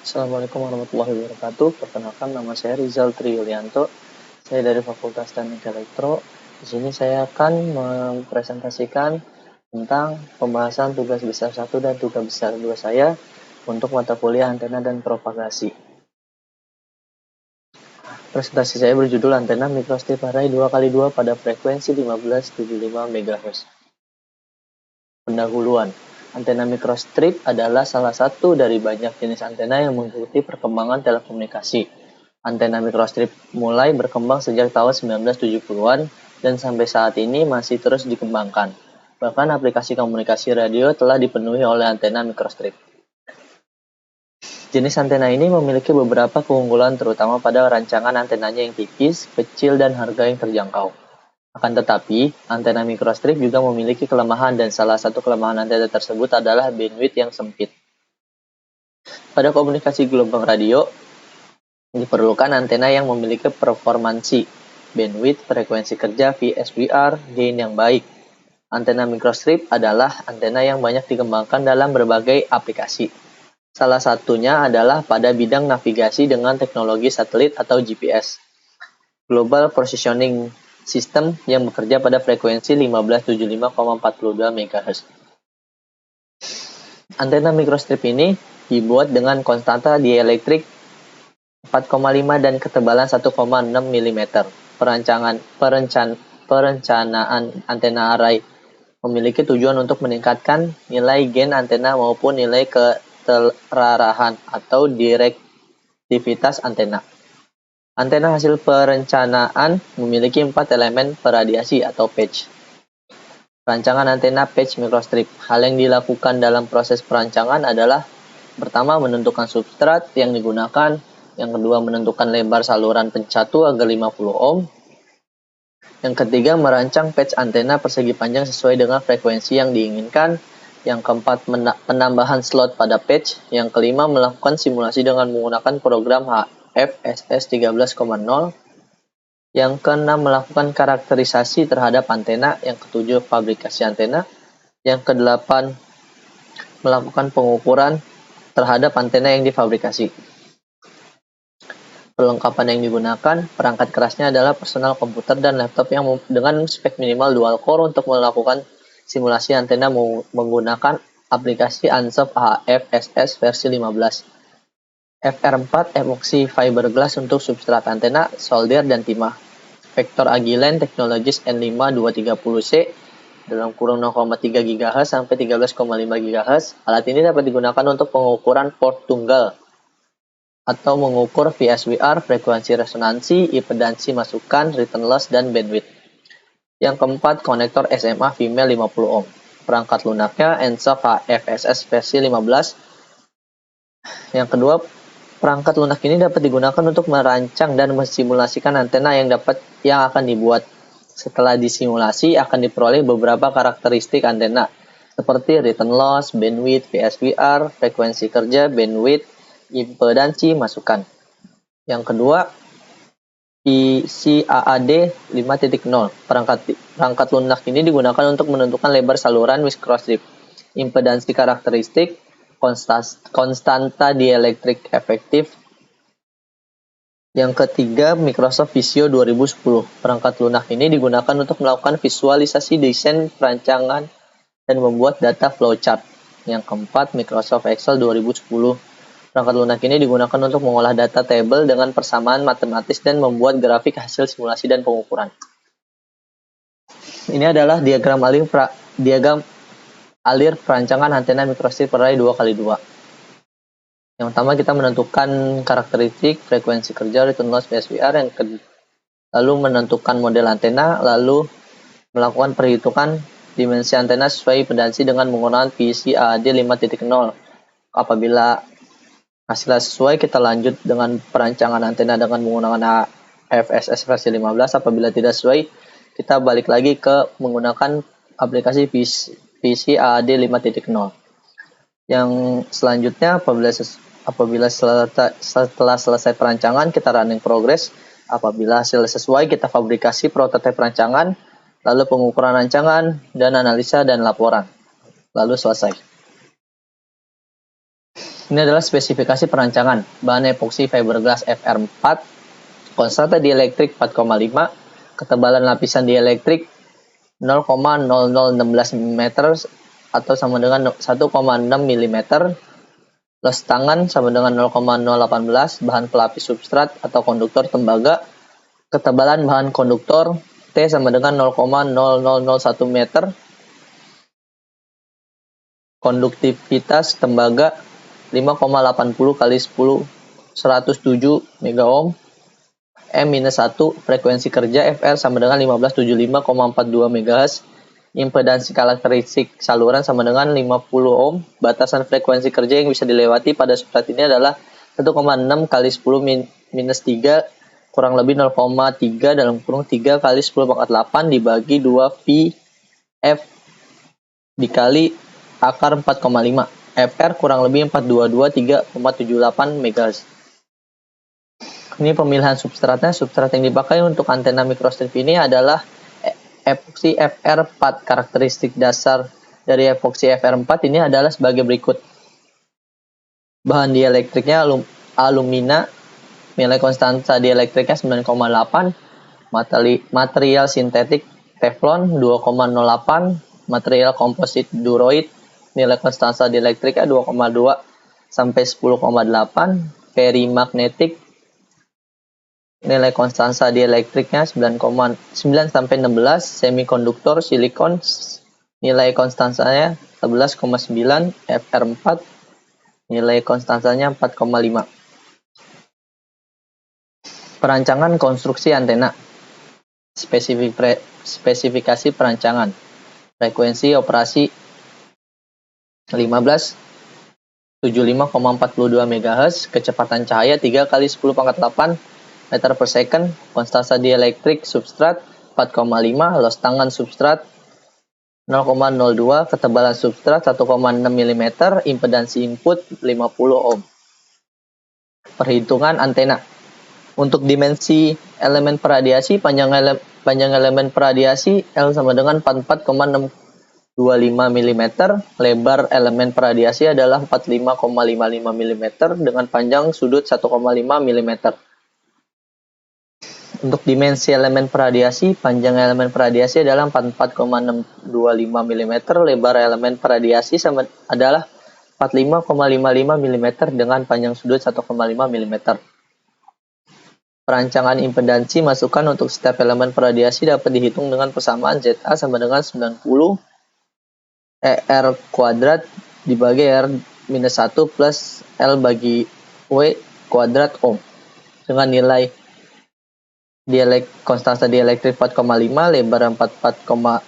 Assalamualaikum warahmatullahi wabarakatuh. Perkenalkan, nama saya Rizal Triyulianto. Saya dari Fakultas Teknik Elektro. Di sini saya akan mempresentasikan tentang pembahasan tugas besar 1 dan tugas besar 2 saya untuk mata kuliah antena dan propagasi. Presentasi saya berjudul Antena Microstrip Array 2x2 pada frekuensi 1575 MHz. Pendahuluan. Antena microstrip adalah salah satu dari banyak jenis antena yang mengikuti perkembangan telekomunikasi. Antena microstrip mulai berkembang sejak tahun 1970-an dan sampai saat ini masih terus dikembangkan. Bahkan aplikasi komunikasi radio telah dipenuhi oleh antena microstrip. Jenis antena ini memiliki beberapa keunggulan terutama pada rancangan antenanya yang tipis, kecil, dan harga yang terjangkau. Akan tetapi, antena microstrip juga memiliki kelemahan dan salah satu kelemahan antena tersebut adalah bandwidth yang sempit. Pada komunikasi gelombang radio, diperlukan antena yang memiliki performansi, bandwidth, frekuensi kerja, VSWR, gain yang baik. Antena microstrip adalah antena yang banyak dikembangkan dalam berbagai aplikasi. Salah satunya adalah pada bidang navigasi dengan teknologi satelit atau GPS. Global Positioning System yang bekerja pada frekuensi 1575,42 MHz. Antena microstrip ini dibuat dengan konstanta dielektrik 4,5 dan ketebalan 1,6 mm. Perencanaan antena array memiliki tujuan untuk meningkatkan nilai gain antena maupun nilai keterarahan atau direktivitas antena. Antena hasil perencanaan memiliki 4 elemen peradiasi atau patch. Rancangan antena patch microstrip. Hal yang dilakukan dalam proses perancangan adalah pertama, menentukan substrat yang digunakan, yang kedua, menentukan lebar saluran pencatu agar 50 ohm, yang ketiga, merancang patch antena persegi panjang sesuai dengan frekuensi yang diinginkan, yang keempat, penambahan slot pada patch, yang kelima, melakukan simulasi dengan menggunakan program FSS 13,0, yang keenam, melakukan karakterisasi terhadap antena, yang ketujuh, fabrikasi antena, yang kedelapan, melakukan pengukuran terhadap antena yang difabrikasi. Perlengkapan yang digunakan, perangkat kerasnya adalah personal komputer dan laptop yang dengan spek minimal dual core untuk melakukan simulasi antena menggunakan aplikasi Ansoff AFSS versi 15. FR4 epoxy fiberglass untuk substrat antena, solder, dan timah. Vector Agilent Technologies N5-230C dalam kurung 0,3 GHz sampai 13,5 GHz. Alat ini dapat digunakan untuk pengukuran port tunggal atau mengukur VSWR, frekuensi resonansi, impedansi masukan, return loss, dan bandwidth. Yang keempat, konektor SMA female 50 ohm. Perangkat lunaknya Ansoff FSS versi 15. Yang kedua, perangkat lunak ini dapat digunakan untuk merancang dan mensimulasikan antena yang akan dibuat. Setelah disimulasi, akan diperoleh beberapa karakteristik antena, seperti return loss, bandwidth, VSWR, frekuensi kerja, bandwidth, impedansi masukan. Yang kedua, PCAAD 5.0. Perangkat lunak ini digunakan untuk menentukan lebar saluran microstrip, impedansi karakteristik, konstanta dielektrik efektif. Yang ketiga, Microsoft Visio 2010. Perangkat lunak ini digunakan untuk melakukan visualisasi desain perancangan dan membuat data flowchart. Yang keempat, Microsoft Excel 2010. Perangkat lunak ini digunakan untuk mengolah data table dengan persamaan matematis dan membuat grafik hasil simulasi dan pengukuran. Ini adalah diagram alir perancangan antena microstrip array 2x2. Yang pertama, kita menentukan karakteristik, frekuensi kerja, return loss, VSWR, lalu menentukan model antena, lalu melakukan perhitungan dimensi antena sesuai impedansi dengan menggunakan PCAD 5.0. Apabila hasilnya sesuai, kita lanjut dengan perancangan antena dengan menggunakan FSS versi 15. Apabila tidak sesuai, kita balik lagi ke menggunakan aplikasi PCAD 5.0. Yang selanjutnya, apabila setelah selesai perancangan, kita running progress. Apabila hasil sesuai, kita fabrikasi prototipe rancangan, lalu pengukuran rancangan, dan analisa dan laporan. Lalu selesai. Ini adalah spesifikasi perancangan bahan epoxy fiberglass FR4, konstanta dielektrik 4,5, ketebalan lapisan dielektrik 0,0016 mm atau sama dengan 1,6 mm, los tangan sama dengan 0,018, bahan pelapis substrat atau konduktor tembaga, ketebalan bahan konduktor T sama dengan 0,0001 meter, konduktivitas tembaga 5,80 kali 10 107 megaohm, M-1, frekuensi kerja FR sama dengan 1575,42 MHz, impedansi karakteristik saluran sama dengan 50 ohm, batasan frekuensi kerja yang bisa dilewati pada substrat ini adalah 1,6 kali 10 minus 3 kurang lebih 0,3 dalam kurung 3 kali 10 pangkat 8 dibagi 2 VF dikali akar 4,5. FR kurang lebih 422 3,78 MHz. Ini pemilihan substratnya. Substrat yang dipakai untuk antena microstrip ini adalah epoxy FR4. Karakteristik dasar dari epoxy FR4 ini adalah sebagai berikut. Bahan dielektriknya alumina, nilai konstanta dielektriknya 9,8, material sintetik teflon 2,08, material komposit duroid, nilai konstanta dielektriknya 2,2 sampai 10,8, perimagnetik, nilai konstanta dielektriknya 9 sampai 16, semikonduktor silikon, nilai konstantanya 11,9, FR4, nilai konstantanya 4,5. Perancangan konstruksi antena. Spesifikasi perancangan. Frekuensi operasi 75,42 MHz, kecepatan cahaya 3 kali 10 pangkat 8 meter per second, konstanta dielektrik substrat 4,5, los tangan substrat 0,02, ketebalan substrat 1,6 mm, impedansi input 50 ohm. Perhitungan antena. Untuk dimensi elemen peradiasi, panjang elemen peradiasi L sama dengan 44,625 mm, lebar elemen peradiasi adalah 45,55 mm dengan panjang sudut 1,5 mm. Untuk dimensi elemen peradiasi, panjang elemen peradiasi adalah 44,625 mm, lebar elemen peradiasi adalah 45,55 mm dengan panjang sudut 1,5 mm. Perancangan impedansi masukan untuk setiap elemen peradiasi dapat dihitung dengan persamaan ZA sama dengan 90 ER kuadrat dibagi R-1 plus L bagi W kuadrat ohm. Dengan nilai konstanta dielektrik 4,5, lebar 44,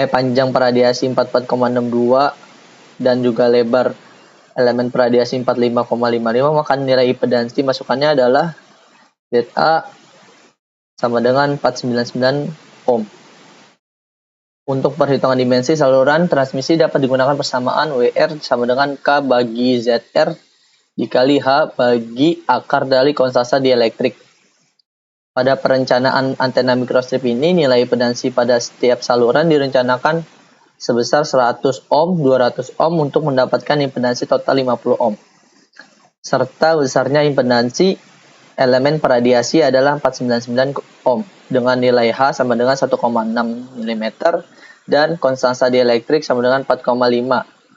panjang peradiasi 44,62 dan juga lebar elemen peradiasi 45,55, maka nilai impedansi masukannya adalah ZA sama dengan 499 ohm. Untuk perhitungan dimensi saluran transmisi dapat digunakan persamaan WR sama dengan K bagi ZR dikali H bagi akar dari konstanta dielektrik. Pada perencanaan antena microstrip ini, nilai impedansi pada setiap saluran direncanakan sebesar 100 ohm, 200 ohm untuk mendapatkan impedansi total 50 ohm. Serta besarnya impedansi elemen peradiasi adalah 499 ohm dengan nilai H sama dengan 1,6 mm dan konstanta dielektrik sama dengan 4,5.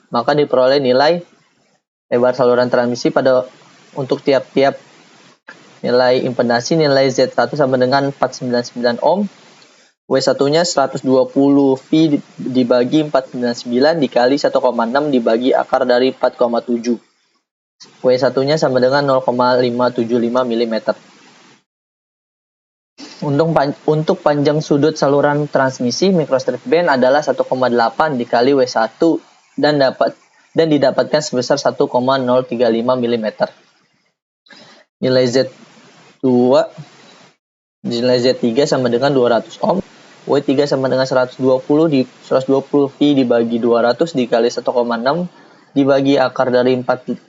Maka diperoleh nilai lebar saluran transmisi untuk tiap-tiap nilai impedansi, nilai Z1 sama dengan 499 ohm, W1-nya 120 V dibagi 499 dikali 1,6 dibagi akar dari 4,7. W1-nya sama dengan 0,575 mm. Untuk panjang sudut saluran transmisi microstrip band adalah 1,8 dikali W1 dan didapatkan sebesar 1,035 mm. Nilai Z3 sama dengan 200 ohm. W3 sama dengan 120 V dibagi 200 dikali 1,6 dibagi akar dari 4,5.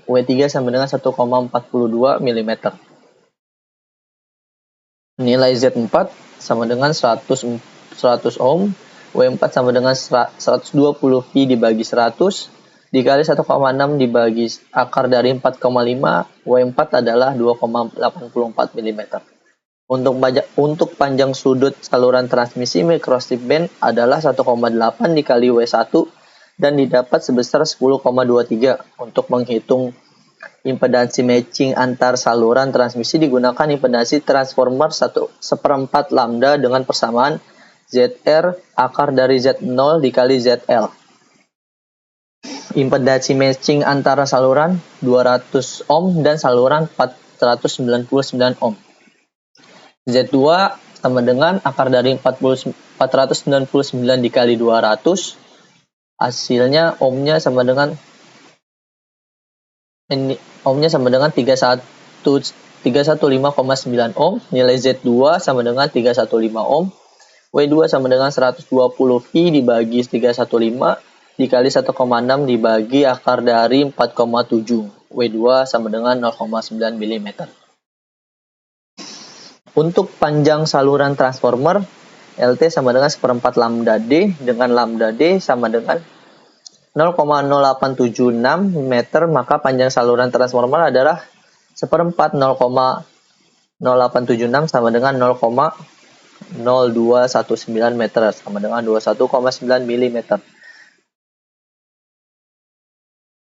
W3 sama dengan 1,42 mm. Nilai Z4 sama dengan 100 ohm. W4 sama dengan 120 V dibagi 100 dikali 1,6 dibagi akar dari 4,5, W4 adalah 2,84 mm. Untuk panjang sudut saluran transmisi microstrip band adalah 1,8 dikali W1 dan didapat sebesar 10,23. Untuk menghitung impedansi matching antar saluran transmisi digunakan impedansi transformer 1/4 lambda dengan persamaan ZR akar dari Z0 dikali ZL. Impedansi matching antara saluran 200 ohm dan saluran 499 ohm. Z2 sama dengan akar dari 499 dikali 200. Hasilnya ohmnya sama dengan 315,9 ohm. Nilai Z2 sama dengan 315 ohm. W2 sama dengan 120 V dibagi 315 dikali 1,6 dibagi akar dari 4,7. W2 sama dengan 0,9 mm. Untuk panjang saluran transformer, LT sama dengan 1/4 lambda D, dengan lambda D sama dengan 0,0876 meter, maka panjang saluran transformer adalah 1/4 0,0876 sama dengan 0,0219 meter, sama dengan 21,9 mm.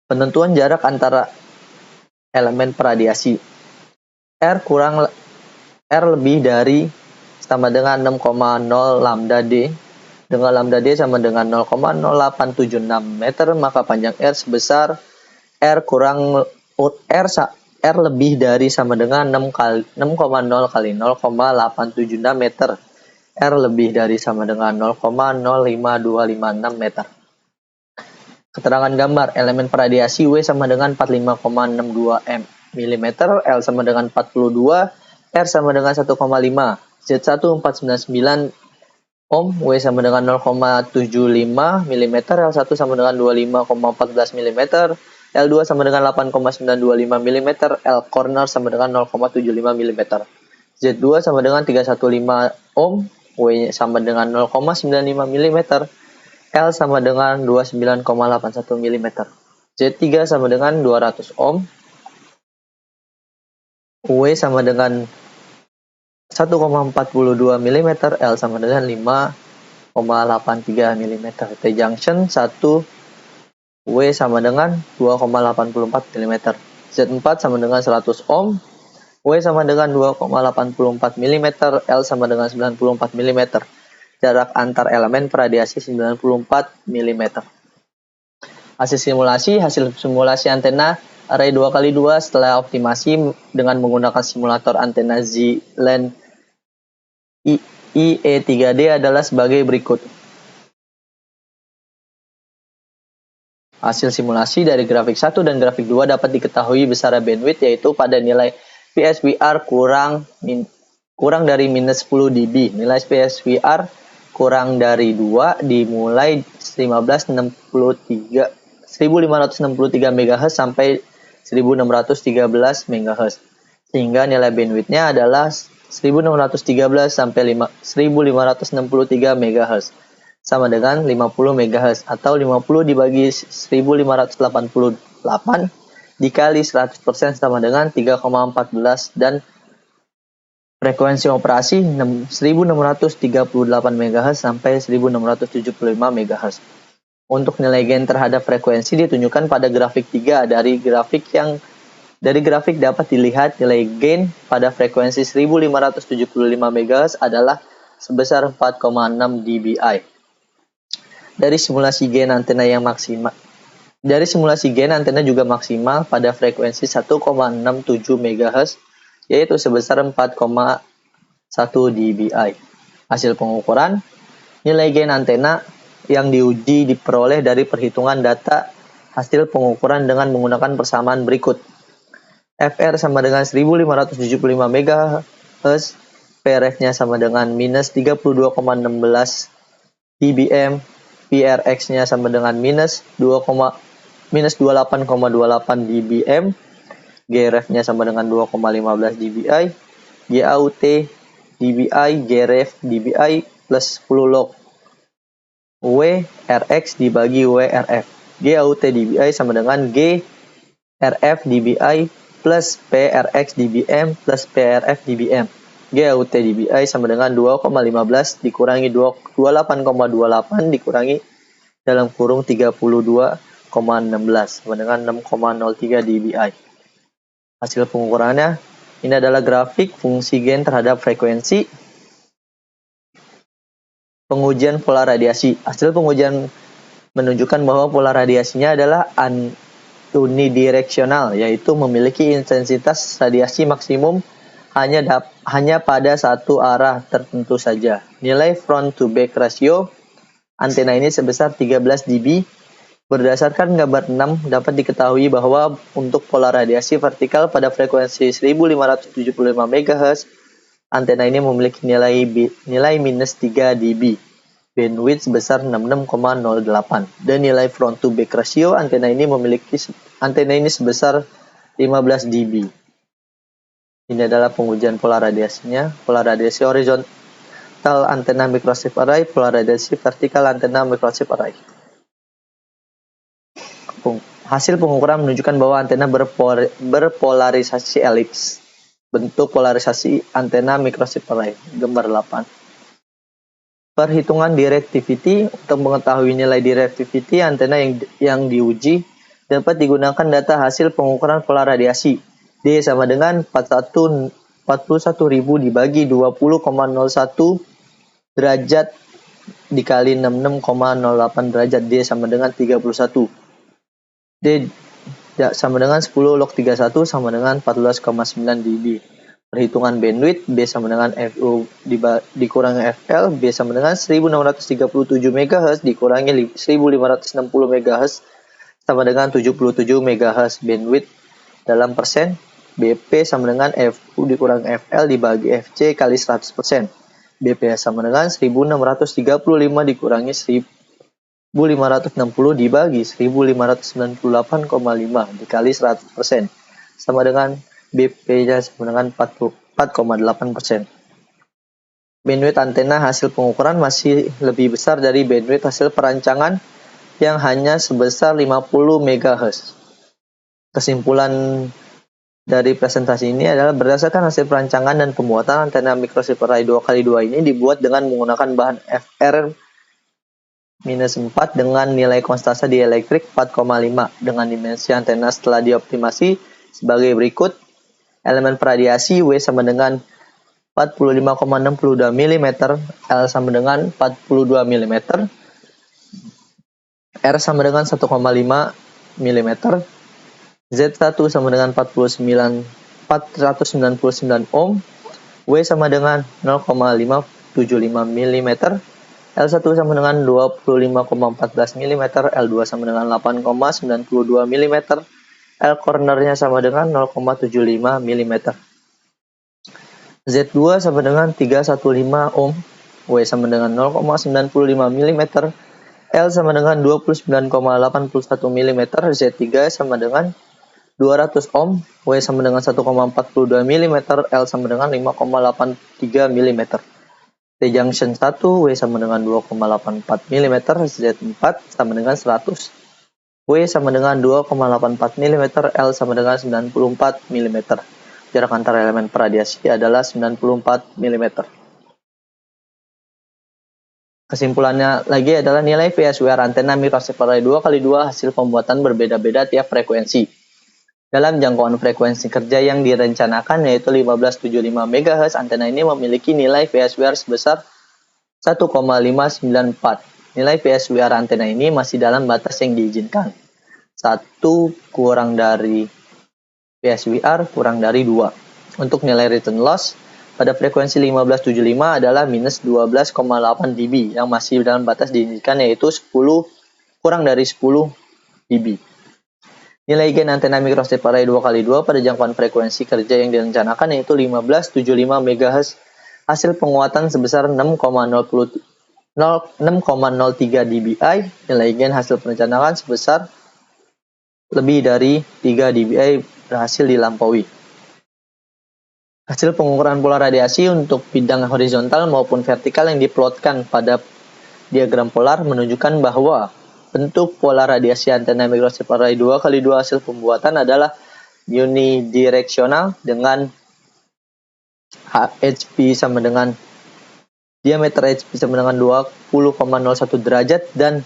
Penentuan jarak antara elemen peradiasi. R lebih dari sama dengan 6,0 lambda D, dengan lambda D sama dengan 0,0876 meter, maka panjang R sebesar R lebih dari sama dengan 6,0 kali 0,876 meter. R lebih dari sama dengan 0,05256 meter. Keterangan gambar elemen peradiasi W sama dengan 45,62 mm, L sama dengan 42, R sama dengan 1,5, Z1 499 ohm, W sama dengan 0,75 mm, L1 sama dengan 25,14 mm, L2 sama dengan 8,925 mm, L corner sama dengan 0,75 mm. Z2 sama dengan 315 ohm, W sama dengan 0,95 mm, L sama dengan 29,81 mm. Z3 sama dengan 200 ohm, W sama dengan 1,42 mm, L sama dengan 5,83 mm. T-junction 1, W sama dengan 2,84 mm. Z4 sama dengan 100 ohm, W sama dengan 2,84 mm, L sama dengan 94 mm. Jarak antar elemen peradiasi 94 mm. Hasil simulasi antena array 2x2 setelah optimasi dengan menggunakan simulator antena Z-Lens IE3D adalah sebagai berikut. Hasil simulasi dari grafik 1 dan grafik 2 dapat diketahui besar bandwidth, yaitu pada nilai PSVR kurang dari minus 10 dB. Nilai PSVR kurang dari 2 dimulai 1563 MHz sampai 1613 MHz. Sehingga nilai bandwidth-nya adalah 1613 sampai 1563 MHz. Sama dengan 50 MHz atau 50 dibagi 1588 dikali 100% sama dengan 3,14 dan frekuensi operasi 1638 MHz sampai 1675 MHz. Untuk nilai gain terhadap frekuensi ditunjukkan pada grafik 3. Dari grafik dapat dilihat nilai gain pada frekuensi 1575 MHz adalah sebesar 4,6 dBi. Dari simulasi gain antena juga maksimal pada frekuensi 1,67 MHz, yaitu sebesar 4,1 dBi. Hasil pengukuran nilai gain antena yang diuji diperoleh dari perhitungan data hasil pengukuran dengan menggunakan persamaan berikut. FR sama dengan 1575 MHz, PRF-nya sama dengan minus 32,16 dBm, PRX-nya sama dengan minus 28,28 dBm, GRF-nya sama dengan 2,15 dBi, GAUT dBi, GRF dBi plus 10 log W RX dibagi W RF. GAUT dBi sama dengan GRF dBi plus PRX dBm plus PRF dBm. GAUT dBi sama dengan 2,15 dikurangi 28,28 dikurangi dalam kurung 32,16 sama dengan 6,03 dBi. Hasil pengukurannya, ini adalah grafik fungsi gain terhadap frekuensi. Pengujian pola radiasi. Hasil pengujian menunjukkan bahwa pola radiasinya adalah unidireksional, yaitu memiliki intensitas radiasi maksimum hanya pada satu arah tertentu saja. Nilai front to back ratio antena ini sebesar 13 dB. Berdasarkan gambar 6 dapat diketahui bahwa untuk pola radiasi vertikal pada frekuensi 1575 MHz, antena ini memiliki nilai minus 3 dB. Bandwidth sebesar 66,08 dan nilai front to back ratio antena ini sebesar 15 dB. Ini adalah pengujian pola radiasinya. Pola radiasi horizontal antena microstrip array, pola radiasi vertikal antena microstrip array. Hasil pengukuran menunjukkan bahwa antena berpolarisasi elips. Bentuk polarisasi antena microstrip array, gambar 8. Perhitungan directivity. Untuk mengetahui nilai directivity antena yang diuji, dapat digunakan data hasil pengukuran pola radiasi. D sama dengan 41.000 dibagi 20,01 derajat dikali 66,08 derajat. D sama dengan 31. D sama dengan 10 log 31 sama dengan 14,9 dB. Perhitungan bandwidth, B sama dengan FU dikurangi FL, B sama dengan 1637 MHz dikurangi 1560 MHz sama dengan 77 MHz. Bandwidth dalam persen, BP sama dengan FU dikurangi FL dibagi FC kali 100%. BP sama dengan 1635 dikurangi 1560 dibagi 1598,5 dikali 100% sama dengan BP-nya sama dengan 4,8%. Bandwidth antena hasil pengukuran masih lebih besar dari bandwidth hasil perancangan yang hanya sebesar 50 MHz. Kesimpulan dari presentasi ini adalah berdasarkan hasil perancangan dan pembuatan antena microstrip array 2x2 ini dibuat dengan menggunakan bahan FR-4 dengan nilai konstanta dielektrik 4,5 dengan dimensi antena setelah dioptimasi sebagai berikut. Elemen peradiasi W sama dengan 45,62 mm, L sama dengan 42 mm, R sama dengan 1,5 mm, Z1 sama dengan 499 ohm, W sama dengan 0,575 mm, L1 sama dengan 25,14 mm, L2 sama dengan 8,92 mm, L cornernya sama dengan 0,75 mm. Z2 sama dengan 315 ohm, W sama dengan 0,95 mm, L sama dengan 29,81 mm, Z3 sama dengan 200 ohm, W sama dengan 1,42 mm, L sama dengan 5,83 mm. T-junction 1, W sama dengan 2,84 mm, Z4 sama dengan 100. W sama dengan 2,84 mm, L sama dengan 94 mm. Jarak antara elemen peradiasi adalah 94 mm. Kesimpulannya lagi adalah nilai VSWR antena microstrip array 2x2 hasil pembuatan berbeda-beda tiap frekuensi. Dalam jangkauan frekuensi kerja yang direncanakan yaitu 1575 MHz, antena ini memiliki nilai VSWR sebesar 1,594. Nilai VSWR antena ini masih dalam batas yang diizinkan. 1 kurang dari VSWR kurang dari 2. Untuk nilai return loss pada frekuensi 1575 adalah minus 12,8 dB yang masih dalam batas diizinkan yaitu 10 kurang dari 10 dB. Nilai gain antena microstrip array 2x2 pada jangkauan frekuensi kerja yang direncanakan yaitu 1575 MHz. Hasil penguatan sebesar 6,03 dBi. Nilai gain hasil perencanaan sebesar lebih dari 3 dBi berhasil dilampaui. Hasil pengukuran pola radiasi untuk bidang horizontal maupun vertikal yang diplotkan pada diagram polar menunjukkan bahwa Bentuk pola radiasi antena microstrip array 2x2 hasil pembuatan adalah unidireksional dengan HP sama dengan diameter HP sama dengan 20,01 derajat dan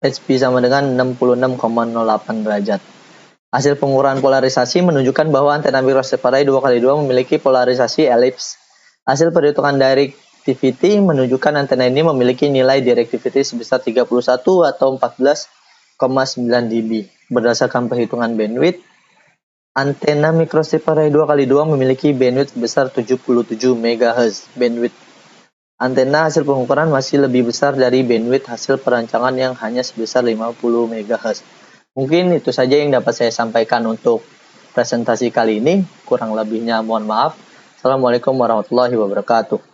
HP sama dengan 66,08 derajat. Hasil pengukuran polarisasi menunjukkan bahwa antena microstrip array 2x2 memiliki polarisasi elips. Hasil perhitungan directivity menunjukkan antena ini memiliki nilai directivity sebesar 31 atau 14,9 dB. Berdasarkan perhitungan bandwidth, antena microstrip array 2x2 memiliki bandwidth sebesar 77 MHz. Bandwidth antena hasil pengukuran masih lebih besar dari bandwidth hasil perancangan yang hanya sebesar 50 MHz. Mungkin itu saja yang dapat saya sampaikan untuk presentasi kali ini. Kurang lebihnya mohon maaf. Assalamualaikum warahmatullahi wabarakatuh.